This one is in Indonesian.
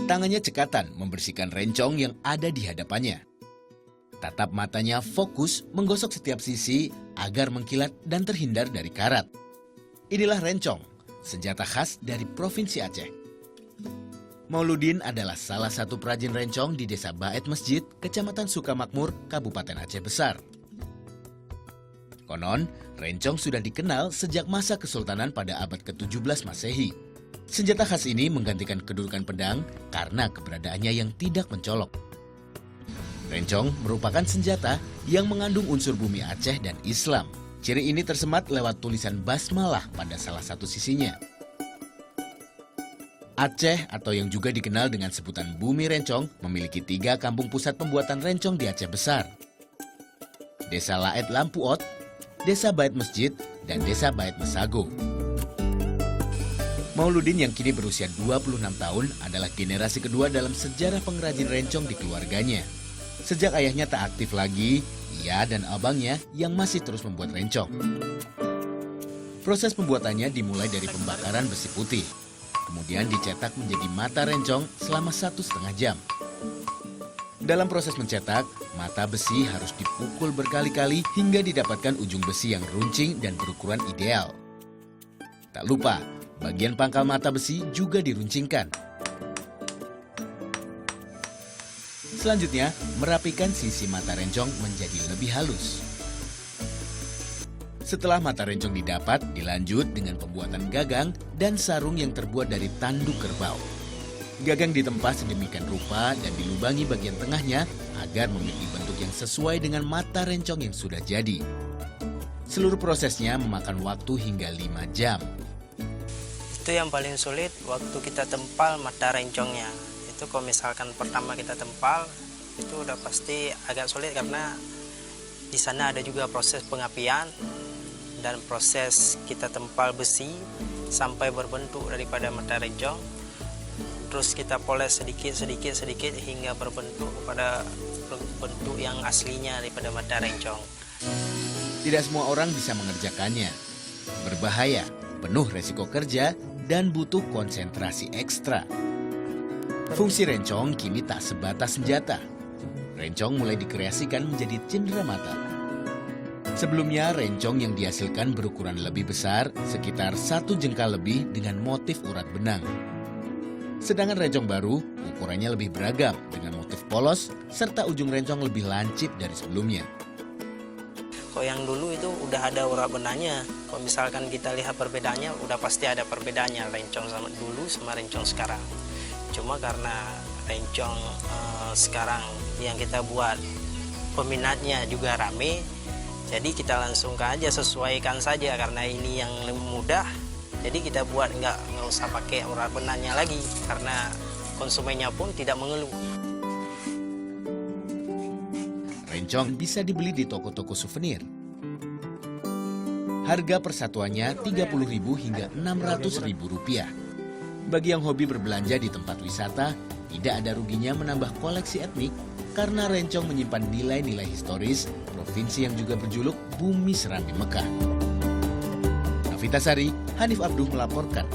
Tangannya cekatan membersihkan rencong yang ada di hadapannya. Tatap matanya fokus menggosok setiap sisi agar mengkilat dan terhindar dari karat. Inilah rencong, senjata khas dari Provinsi Aceh. Mauludin adalah salah satu perajin rencong di Desa Bait Masjid, Kecamatan Sukamakmur, Kabupaten Aceh Besar. Konon, rencong sudah dikenal sejak masa Kesultanan pada abad ke-17 Masehi. Senjata khas ini menggantikan kedudukan pedang karena keberadaannya yang tidak mencolok. Rencong merupakan senjata yang mengandung unsur bumi Aceh dan Islam. Ciri ini tersemat lewat tulisan basmalah pada salah satu sisinya. Aceh atau yang juga dikenal dengan sebutan Bumi Rencong memiliki 3 kampung pusat pembuatan rencong di Aceh Besar. Desa Laet Lampuot, Desa Bait Masjid, dan Desa Bait Mesago. Mauludin yang kini berusia 26 tahun adalah generasi kedua dalam sejarah pengrajin rencong di keluarganya. Sejak ayahnya tak aktif lagi, ia dan abangnya yang masih terus membuat rencong. Proses pembuatannya dimulai dari pembakaran besi putih. Kemudian dicetak menjadi mata rencong selama 1,5 jam. Dalam proses mencetak, mata besi harus dipukul berkali-kali hingga didapatkan ujung besi yang runcing dan berukuran ideal. Tak lupa, bagian pangkal mata besi juga diruncingkan. Selanjutnya, merapikan sisi mata rencong menjadi lebih halus. Setelah mata rencong didapat, dilanjut dengan pembuatan gagang dan sarung yang terbuat dari tanduk kerbau. Gagang ditempa sedemikian rupa dan dilubangi bagian tengahnya agar memiliki bentuk yang sesuai dengan mata rencong yang sudah jadi. Seluruh prosesnya memakan waktu hingga 5 jam. Itu yang paling sulit waktu kita tempal mata rencongnya. Itu kalau misalkan pertama kita tempal, itu udah pasti agak sulit karena di sana ada juga proses pengapian dan proses kita tempal besi sampai berbentuk daripada mata rencong. Terus kita poles sedikit hingga berbentuk pada bentuk yang aslinya daripada mata rencong. Tidak semua orang bisa mengerjakannya. Berbahaya, penuh resiko kerja, dan butuh konsentrasi ekstra. Fungsi rencong kini tak sebatas senjata. Rencong mulai dikreasikan menjadi cenderamata. Sebelumnya, rencong yang dihasilkan berukuran lebih besar, sekitar 1 jengkal lebih dengan motif urat benang. Sedangkan rencong baru, ukurannya lebih beragam dengan motif polos, serta ujung rencong lebih lancip dari sebelumnya. Kalau yang dulu itu udah ada urat benangnya. Kalau misalkan kita lihat perbedaannya, udah pasti ada perbedaannya rencong sama dulu sama rencong sekarang. Cuma karena rencong sekarang yang kita buat peminatnya juga rame, jadi kita langsung aja sesuaikan saja karena ini yang mudah. Jadi kita buat nggak usah pakai urat benangnya lagi karena konsumennya pun tidak mengeluh. Rencong bisa dibeli di toko-toko souvenir. Harga persatuannya Rp30.000 hingga Rp600.000. Bagi yang hobi berbelanja di tempat wisata, tidak ada ruginya menambah koleksi etnik karena rencong menyimpan nilai-nilai historis provinsi yang juga berjuluk Bumi Serambi Mekah. Novita Sari, Hanif Abduh melaporkan